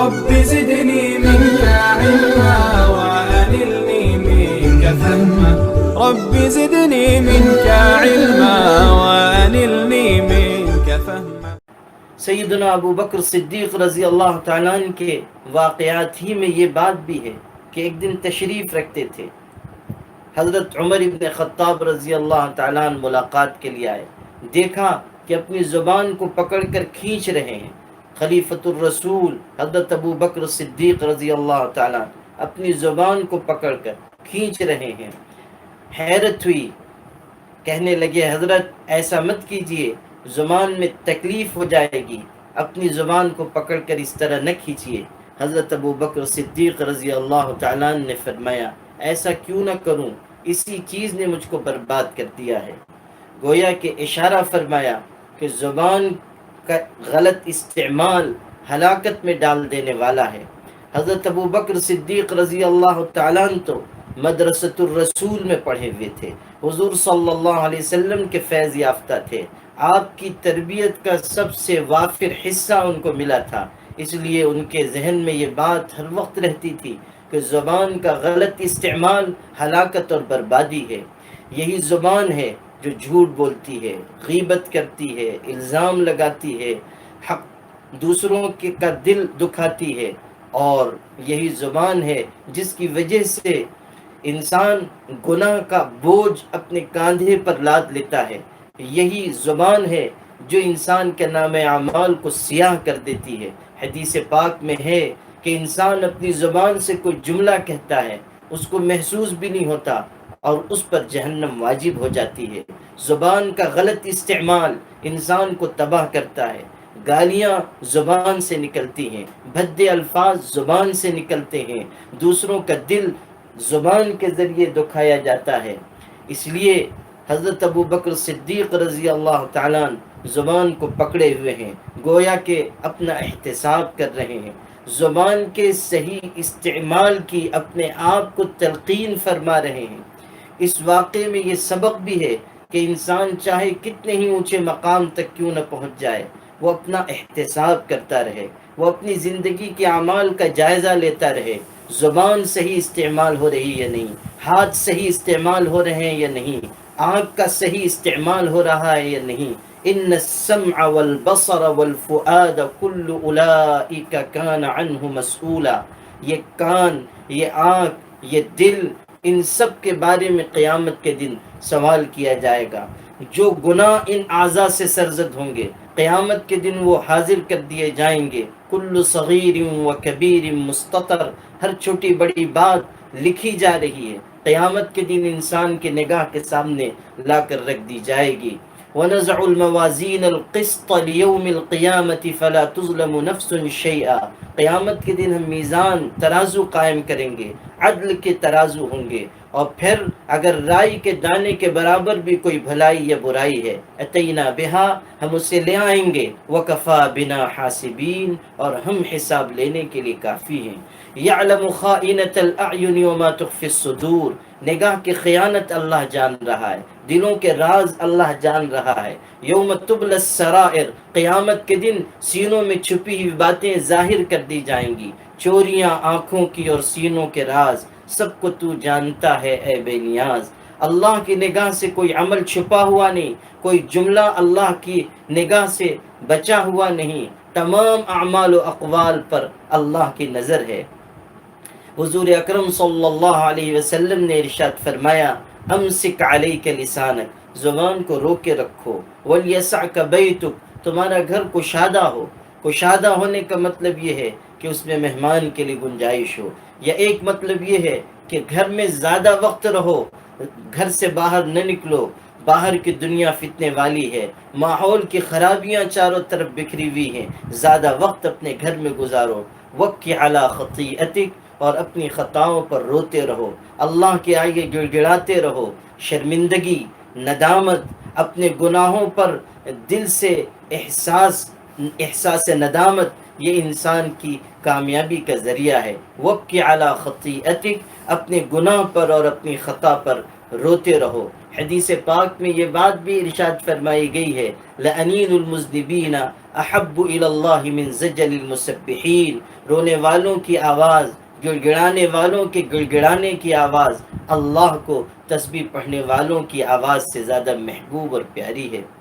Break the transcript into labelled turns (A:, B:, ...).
A: رب زدني منك علما وأنلني منك فهما رب زدني منك علما وأنلني منك فهما۔
B: سیدنا ابو بکر صدیق رضی اللہ تعالیٰ عنہ کے واقعات ہی میں یہ بات بھی ہے کہ ایک دن تشریف رکھتے تھے، حضرت عمر ابن خطاب رضی اللہ تعالیٰ عنہ ملاقات کے لیے آئے، دیکھا کہ اپنی زبان کو پکڑ کر کھینچ رہے ہیں۔ خلیفۃ الرسول حضرت ابو بکر صدیق رضی اللہ تعالیٰ عنہ اپنی زبان کو پکڑ کر کھینچ رہے ہیں۔ حیرت ہوئی، کہنے لگے حضرت ایسا مت کیجئے، زبان میں تکلیف ہو جائے گی، اپنی زبان کو پکڑ کر اس طرح نہ کھینچیے۔ حضرت ابو بکر صدیق رضی اللہ تعالیٰ عنہ نے فرمایا ایسا کیوں نہ کروں، اسی چیز نے مجھ کو برباد کر دیا ہے۔ گویا کہ اشارہ فرمایا کہ زبان کا غلط استعمال ہلاکت میں ڈال دینے والا ہے۔ حضرت ابو بکر صدیق رضی اللہ تعالیٰ عنہ تو مدرسۃ الرسول میں پڑھے ہوئے تھے، حضور صلی اللہ علیہ وسلم کے فیض یافتہ تھے، آپ کی تربیت کا سب سے وافر حصہ ان کو ملا تھا، اس لیے ان کے ذہن میں یہ بات ہر وقت رہتی تھی کہ زبان کا غلط استعمال ہلاکت اور بربادی ہے۔ یہی زبان ہے جو جھوٹ بولتی ہے، غیبت کرتی ہے، الزام لگاتی ہے، حق دوسروں کا دل دکھاتی ہے، اور یہی زبان ہے جس کی وجہ سے انسان گناہ کا بوجھ اپنے کاندھے پر لاد لیتا ہے۔ یہی زبان ہے جو انسان کے نام اعمال کو سیاہ کر دیتی ہے۔ حدیث پاک میں ہے کہ انسان اپنی زبان سے کوئی جملہ کہتا ہے، اس کو محسوس بھی نہیں ہوتا اور اس پر جہنم واجب ہو جاتی ہے۔ زبان کا غلط استعمال انسان کو تباہ کرتا ہے۔ گالیاں زبان سے نکلتی ہیں، بھدے الفاظ زبان سے نکلتے ہیں، دوسروں کا دل زبان کے ذریعے دکھایا جاتا ہے۔ اس لیے حضرت ابو بکر صدیق رضی اللہ تعالیٰ عنہ زبان کو پکڑے ہوئے ہیں، گویا کہ اپنا احتساب کر رہے ہیں، زبان کے صحیح استعمال کی اپنے آپ کو تلقین فرما رہے ہیں۔ اس واقعے میں یہ سبق بھی ہے کہ انسان چاہے کتنے ہی اونچے مقام تک کیوں نہ پہنچ جائے، وہ اپنا احتساب کرتا رہے، وہ اپنی زندگی کے اعمال کا جائزہ لیتا رہے، زبان صحیح استعمال ہو رہی ہے یا نہیں، ہاتھ صحیح استعمال ہو رہے ہیں یا نہیں، آنکھ کا صحیح استعمال ہو رہا ہے یا نہیں۔ ان السمع والبصر والفؤاد كل اولئک کان عنہ مسئولا، یہ کان، یہ آنکھ، یہ دل، ان سب کے بارے میں قیامت کے دن سوال کیا جائے گا۔ جو گناہ ان اعضاء سے سرزد ہوں گے قیامت کے دن وہ حاضر کر دیے جائیں گے۔ کل صغیر و کبیر مستطر، ہر چھوٹی بڑی بات لکھی جا رہی ہے، قیامت کے دن انسان کے نگاہ کے سامنے لا کر رکھ دی جائے گی۔ وَنَزَعُ الْمَوَازِينَ الْقِسْطَ لِيَوْمِ الْقِيَامَةِ فَلَا تُظْلَمُ نَفْسٌ شَيْئًا، قیامت کے دن ہم میزان ترازو قائم کریں گے، عدل کے ترازو ہوں گے، اور پھر اگر رائی کے دانے کے برابر بھی کوئی بھلائی یا برائی ہے اتینا بہا، ہم اسے لے آئیں گے، وَكَفَى بِنَا حَاسِبِينَ، اور ہم حساب لینے کے لیے کافی ہیں۔ يَعْلَمُ خَائِنَةَ الْأَعْيُنِ وَمَا تُخْفِي الصُّدُورُ، نگاہ کی خیانت اللہ جان رہا ہے، دلوں کے راز اللہ جان رہا ہے۔ یوم تبلی السرائر، قیامت کے دن سینوں میں چھپی ہوئی باتیں ظاہر کر دی جائیں گی، چوریاں آنکھوں کی اور سینوں کے راز سب کو تو جانتا ہے اے بے نیاز۔ اللہ کی نگاہ سے کوئی عمل چھپا ہوا نہیں، کوئی جملہ اللہ کی نگاہ سے بچا ہوا نہیں، تمام اعمال و اقوال پر اللہ کی نظر ہے۔ حضور اکرم صلی اللہ علیہ وسلم نے ارشاد فرمایا امسک علیک لسانک، زبان کو روک کے رکھو، ولیسعک بیتک، تمہارا گھر کشادہ ہو۔ کشادہ ہونے کا مطلب یہ ہے کہ اس میں مہمان کے لیے گنجائش ہو، یا ایک مطلب یہ ہے کہ گھر میں زیادہ وقت رہو، گھر سے باہر نہ نکلو، باہر کی دنیا فتنے والی ہے، ماحول کی خرابیاں چاروں طرف بکھری ہوئی ہیں، زیادہ وقت اپنے گھر میں گزارو۔ وَقِ عَلَى خَطِيئَتِكَ، اور اپنی خطاؤں پر روتے رہو، اللہ کے آگے گڑ گڑاتے رہو، شرمندگی، ندامت، اپنے گناہوں پر دل سے احساس ندامت یہ انسان کی کامیابی کا ذریعہ ہے۔ وَابْكِ عَلَىٰ خَطِيئَتِكَ، اپنے گناہ پر اور اپنی خطا پر روتے رہو۔ حدیث پاک میں یہ بات بھی ارشاد فرمائی گئی ہے، لَأَنِينُ الْمُذْنِبِينَ أَحَبُّ إِلَى اللَّهِ مِنْ زَجَلِ الْمُسَبِّحِينَ، رونے والوں کی آواز، گڑ گڑانے والوں کے گڑ گڑانے کی آواز اللہ کو تسبیح پڑھنے والوں کی آواز سے زیادہ محبوب اور پیاری ہے۔